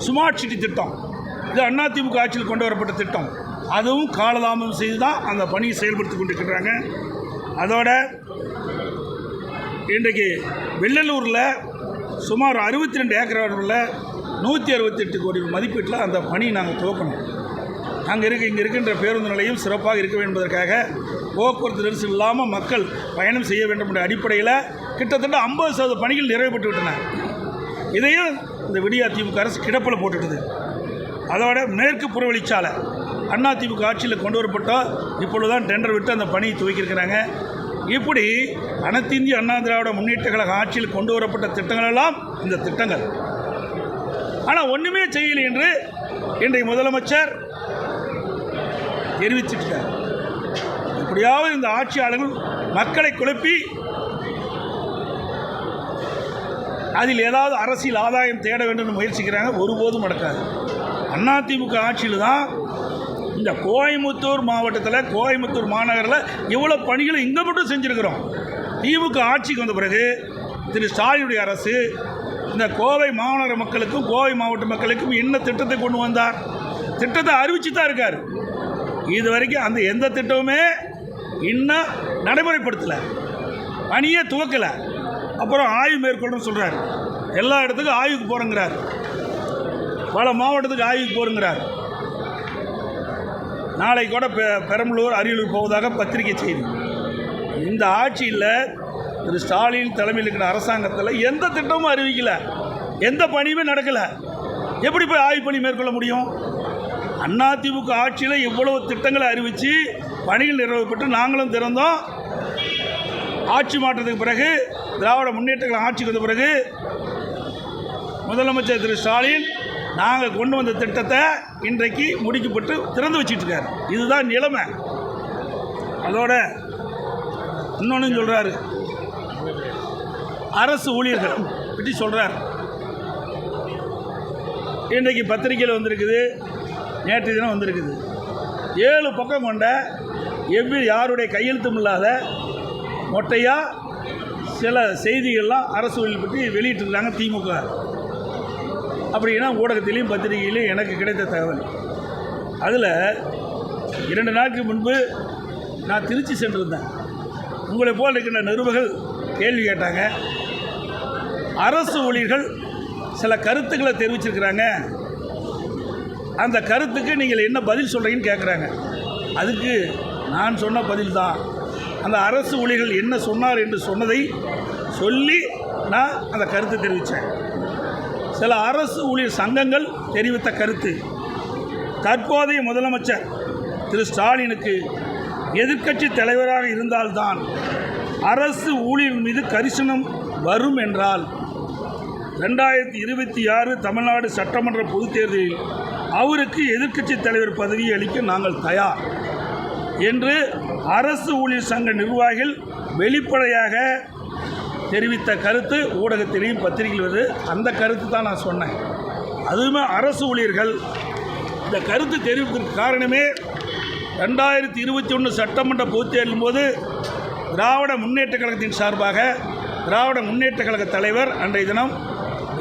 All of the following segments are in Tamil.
ஸ்மார்ட் சிட்டி திட்டம், இது அதிமுக ஆட்சியில் கொண்டு வரப்பட்ட திட்டம். அதுவும் காலதாமதம் செய்து தான் அந்த பணியை செயல்படுத்தி கொண்டிருக்கிறாங்க. அதோட இன்றைக்கு வெள்ளலூரில் சுமார் 62 ஏக்கர் அளவில் 168 கோடி மதிப்பீட்டில் அந்த பணி நாங்கள் துவக்கணும். இங்கே இருக்கின்ற பேருந்து நிலையம் சிறப்பாக இருக்க வேண்டும் என்பதற்காக போக்குவரத்து நெரிசல் இல்லாமல் மக்கள் பயணம் செய்ய வேண்டும் என்ற அடிப்படையில் கிட்டத்தட்ட 50% பணிகள் நிறைவேற்று விட்டன. இதையும் இந்த விடியா திமுக அரசு கிடப்பில் போட்டுட்டுது. அதோட மேற்கு புறவழிச்சாலை அதிமுக ஆட்சியில் கொண்டு வரப்பட்டோம். இப்பொழுதுதான் டெண்டர் விட்டு அந்த பணியை துவக்கியிருக்கிறாங்க. இப்படி அனைத்து இந்திய அண்ணா திராவிட முன்னேற்ற கழக ஆட்சியில் கொண்டு வரப்பட்ட திட்டங்கள் எல்லாம் இந்த திட்டங்கள். ஆனால் ஒன்றுமே செய்யலை என்று இன்றைய முதலமைச்சர் தெரிவிச்சிட்டார். எப்படியாவது இந்த ஆட்சியாளர்கள் மக்களை குழப்பி அதில் ஏதாவது அரசியல் ஆதாயம் தேட வேண்டும் என்று முயற்சிக்கிறாங்க. ஒருபோதும் நடக்காது. அதிமுக ஆட்சியில் தான் இந்த கோயம்புத்தூர் மாவட்டத்தில், கோயம்புத்தூர் மாநகரில் இவ்வளோ பணிகளை இங்கே மட்டும் செஞ்சுருக்கிறோம். திமுக ஆட்சிக்கு வந்த பிறகு திரு ஸ்டாலினுடைய அரசு இந்த கோவை மாநகர மக்களுக்கும் கோவை மாவட்ட மக்களுக்கும் என்ன திட்டத்தை கொண்டு வந்தார்? திட்டத்தை அறிவிச்சு தான் இருக்கார். இது வரைக்கும் அந்த எந்த திட்டமுமே இன்னும் நடைமுறைப்படுத்தலை, பணியே துவக்கலை. அப்புறம் ஆய்வு மேற்கொள்ளணும்னு சொல்கிறார். எல்லா இடத்துக்கும் ஆய்வுக்கு போகிறேங்கிறார், பல மாவட்டத்துக்கு ஆய்வுக்கு போகிறேங்கிறார். நாளை கூட பெரம்பலூர், அரியலூர் போவதாக பத்திரிகை செய்தி. இந்த ஆட்சியில் திரு ஸ்டாலின் தலைமையில் இருக்கிற அரசாங்கத்தில் எந்த திட்டமும் அறிவிக்கலை, எந்த பணியுமே நடக்கலை. எப்படி போய் ஆய்வு பணி மேற்கொள்ள முடியும்? அதிமுக ஆட்சியில் இவ்வளவு திட்டங்களை அறிவித்து பணிகள் நிறைவேற்றப்பட்டு நாங்களும் திறந்தோம். ஆட்சி மாற்றத்துக்கு பிறகு, திராவிட முன்னேற்ற கழகம் ஆட்சிக்கு வந்த பிறகு முதலமைச்சர் திரு ஸ்டாலின் நாங்கள் கொண்டு வந்த திட்டத்தை இன்றைக்கு முடிக்கப்பட்டு திறந்து வச்சிட்ருக்கார். இதுதான் நிலைமை. அதோட இன்னொன்று சொல்கிறாரு, அரசு ஊழியர்கள் பற்றி சொல்கிறார். இன்றைக்கு பத்திரிகையில் வந்திருக்குது, நேற்று தினம் வந்திருக்குது. 7 பக்கம் கொண்ட யாருடைய கையெழுத்தும் இல்லாத மொட்டையாக சில செய்திகள்லாம் அரசு ஊழியர் பற்றி வெளியிட்டிருக்காங்க திமுக. அப்படின்னா ஊடகத்திலையும் பத்திரிகையிலையும் எனக்கு கிடைத்த தகவல். அதில் 2 நாட்களுக்கு முன்பு நான் திருச்சி சென்றிருந்தேன். உங்களை போல் இருக்கின்ற நிருபர்கள் கேள்வி கேட்டாங்க. அரசு ஊழியர்கள் சில கருத்துக்களை தெரிவிச்சிருக்கிறாங்க, அந்த கருத்துக்கு நீங்கள் என்ன பதில் சொல்கிறீங்கன்னு கேட்குறாங்க. அதுக்கு நான் சொன்ன பதில் தான், அந்த அரசு ஊழியர்கள் என்ன சொன்னார் என்று சொன்னதை சொல்லி நான் அந்த கருத்தை தெரிவித்தேன். சில அரசு ஊழியர் சங்கங்கள் தெரிவித்த கருத்து, தற்போதைய முதலமைச்சர் திரு ஸ்டாலினுக்கு எதிர்க்கட்சி தலைவராக இருந்தால்தான் அரசு ஊழியர் மீது கரிசனம் வரும் என்றால் 2026 தமிழ்நாடு சட்டமன்ற பொதுத் தேர்தலில் அவருக்கு எதிர்க்கட்சி தலைவர் பதவியை அளிக்க நாங்கள் தயார் என்று அரசு ஊழியர் சங்க நிர்வாகிகள் வெளிப்படையாக தெரிவித்த கருத்து ஊடகத்திலையும் பத்திரிகையில் வருது. அந்த கருத்து தான் நான் சொன்னேன். அதுவுமே அரசு ஊழியர்கள் இந்த கருத்து தெரிவிப்பதற்கு காரணமே 2021 சட்டமன்ற பொதுத் தேர்தலின் போது திராவிட முன்னேற்ற கழகத்தின் சார்பாக திராவிட முன்னேற்ற கழக தலைவர் அன்றைய தினம்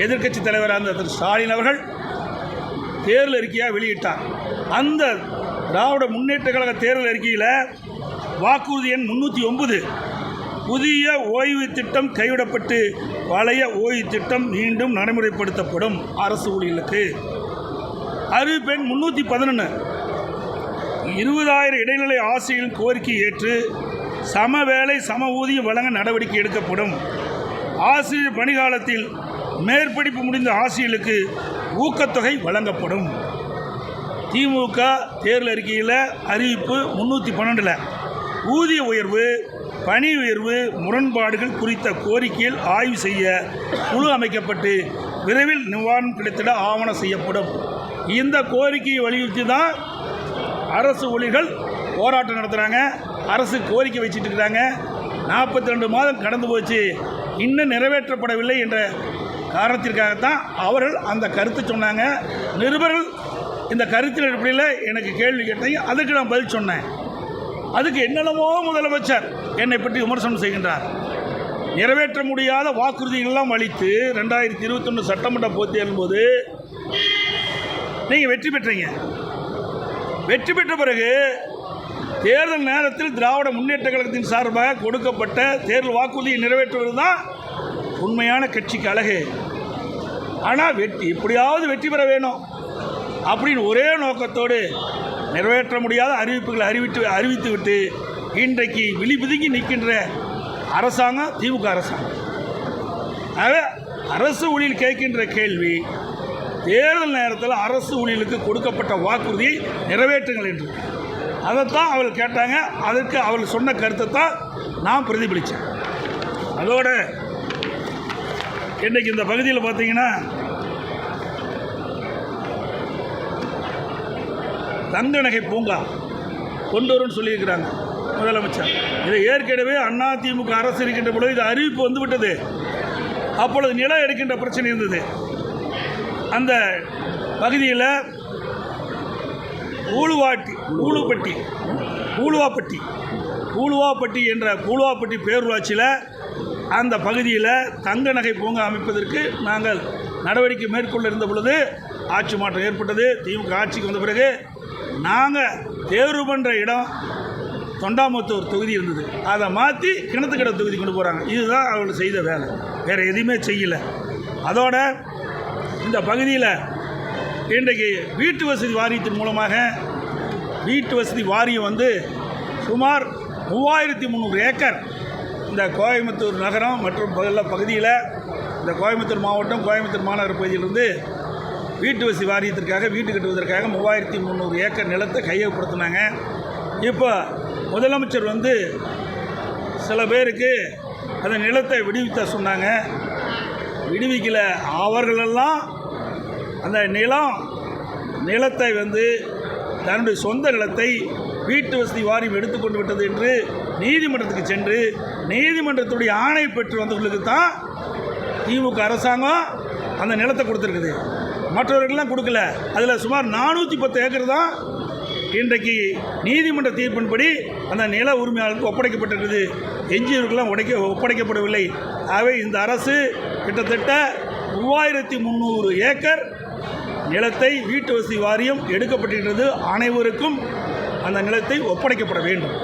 எதிர்க்கட்சி தலைவராக இருந்த திரு ஸ்டாலின் அவர்கள் தேர்தல் அறிக்கையாக வெளியிட்டார். அந்த திராவிட முன்னேற்ற கழக தேர்தல் அறிக்கையில் வாக்குறுதி எண் 309, புதிய ஓய்வு திட்டம் கைவிடப்பட்டு பழைய ஓய்வு திட்டம் மீண்டும் நடைமுறைப்படுத்தப்படும் அரசு ஊழியர்களுக்கு. அறிவிப்பு எண் 311, 20,000 இடைநிலை ஆசிரியர்களின் கோரிக்கை ஏற்று சம வேலை சம ஊதியம் வழங்க நடவடிக்கை எடுக்கப்படும். ஆசிரியர் பணிகாலத்தில் மேற்படிப்பு முடிந்த ஆசிரியர்களுக்கு ஊக்கத்தொகை வழங்கப்படும். திமுக தேர்தல் அறிக்கையில் அறிவிப்பு 312 ஊதிய உயர்வு, பணி உயர்வு முரண்பாடுகள் குறித்த கோரிக்கையில் ஆய்வு செய்ய குழு அமைக்கப்பட்டு விரைவில் நிவாரணம் கிடைத்திட ஆவணம் செய்யப்படும். இந்த கோரிக்கையை வலியுறுத்தி தான் அரசு ஊழியர்கள் போராட்டம் நடத்துகிறாங்க, அரசு கோரிக்கை வச்சுட்டு இருக்கிறாங்க. 42 மாதம் கடந்து போச்சு, இன்னும் நிறைவேற்றப்படவில்லை என்ற காரணத்திற்காகத்தான் அவர்கள் அந்த கருத்து சொன்னாங்க. நிருபர்கள் இந்த கருத்தின் அடிப்படையில் எனக்கு கேள்வி கேட்டாங்க, அதுக்கு நான் பதில் சொன்னேன். அதுக்கு என்னென்னமோ முதலமைச்சர் என்னை பற்றி விமர்சனம் செய்கின்றார். நிறைவேற்ற முடியாத வாக்குறுதிகளெல்லாம் அளித்து 2021 சட்டமன்ற பொதுத் தேர்தலின் போது நீங்கள் வெற்றி பெற்றீங்க. வெற்றி பெற்ற பிறகு தேர்தல் நேரத்தில் திராவிட முன்னேற்ற கழகத்தின் சார்பாக கொடுக்கப்பட்ட தேர்தல் வாக்குறுதியை நிறைவேற்றுவது தான் உண்மையான கட்சிக்கு அழகு. ஆனால் எப்படியாவது வெற்றி பெற வேணும் அப்படின்னு ஒரே நோக்கத்தோடு நிறைவேற்ற முடியாத அறிவிப்புகளை அறிவித்துவிட்டு இன்றைக்கு விழிபிதுங்கி நிற்கின்ற அரசாங்கம் திமுக அரசாங்கம். ஆகவே அரசு ஊழியர் கேட்கின்ற கேள்வி, தேர்தல் நேரத்தில் அரசு ஊழியர்களுக்கு கொடுக்கப்பட்ட வாக்குறுதியை நிறைவேற்றுங்கள் என்று. அதைத்தான் அவர்கள் கேட்டாங்க. அதற்கு அவர்கள் சொன்ன கருத்தை தான் நான் பிரதிபலித்தேன். அதோட இன்றைக்கு இந்த பகுதியில் பார்த்தீங்கன்னா தங்க நகை பூங்கா கொண்டு வரும்னு சொல்லியிருக்கிறாங்க முதலமைச்சர். இதை ஏற்கனவே அதிமுக அரசு இருக்கின்ற பொழுது இது அறிவிப்பு வந்துவிட்டது. அப்பொழுது நிலம் எடுக்கின்ற பிரச்சனை இருந்தது. அந்த பகுதியில் பூலுவாப்பட்டி என்ற பூலுவாப்பட்டி பேரூராட்சியில் அந்த பகுதியில் தங்க நகை பூங்கா அமைப்பதற்கு நாங்கள் நடவடிக்கை மேற்கொள்ள இருந்த பொழுது ஆட்சி மாற்றம் ஏற்பட்டது. திமுக ஆட்சிக்கு வந்த பிறகு நாங்கள் தேர்வு பண்ணுற இடம் தொண்டாமுத்தூர் தொகுதி இருந்தது. அதை மாற்றி கிணத்துக்கடை தொகுதி கொண்டு போகிறாங்க. இதுதான் அவர்கள் செய்த வேலை, வேறு எதுவுமே செய்யலை. அதோட இந்த பகுதியில் இன்றைக்கு வீட்டு வசதி வாரியத்தின் மூலமாக வீட்டு வசதி வாரியம் வந்து சுமார் 3300 ஏக்கர் இந்த கோயம்புத்தூர் நகரம் மற்றும் பகுதியில் இந்த கோயம்புத்தூர் மாவட்டம் கோயம்புத்தூர் மாநகர பகுதியிலிருந்து வீட்டு வசதி வாரியத்திற்காக வீட்டு கட்டுவதற்காக 3300 ஏக்கர் நிலத்தை கையகப்படுத்தினாங்க. இப்போ முதலமைச்சர் வந்து சில பேருக்கு அந்த நிலத்தை விடுவித்த சொன்னாங்க. விடுவிக்கல. அவர்களெல்லாம் அந்த நிலத்தை வந்து தன்னுடைய சொந்த நிலத்தை வீட்டு வசதி வாரியம் எடுத்துக்கொண்டு விட்டது என்று நீதிமன்றத்துக்கு சென்று நீதிமன்றத்துடைய ஆணை பெற்று வந்தவர்களுக்கு தான் திமுக அரசாங்கம் அந்த நிலத்தை கொடுத்துருக்குது. மற்றவர்கள்லாம் கொடுக்கல. அதில் சுமார் 410 ஏக்கர் தான் இன்றைக்கு நீதிமன்ற தீர்ப்பின்படி அந்த நில உரிமையாளருக்கு ஒப்படைக்கப்பட்டிருக்குது. எஞ்சியவர்களெலாம் ஒப்படைக்கப்படவில்லை. ஆகவே இந்த அரசு கிட்டத்தட்ட 3300 ஏக்கர் நிலத்தை வீட்டு வசதி வாரியம் எடுக்கப்பட்டிருக்கிறது. அனைவருக்கும் அந்த நிலத்தை ஒப்படைக்கப்பட வேண்டும்.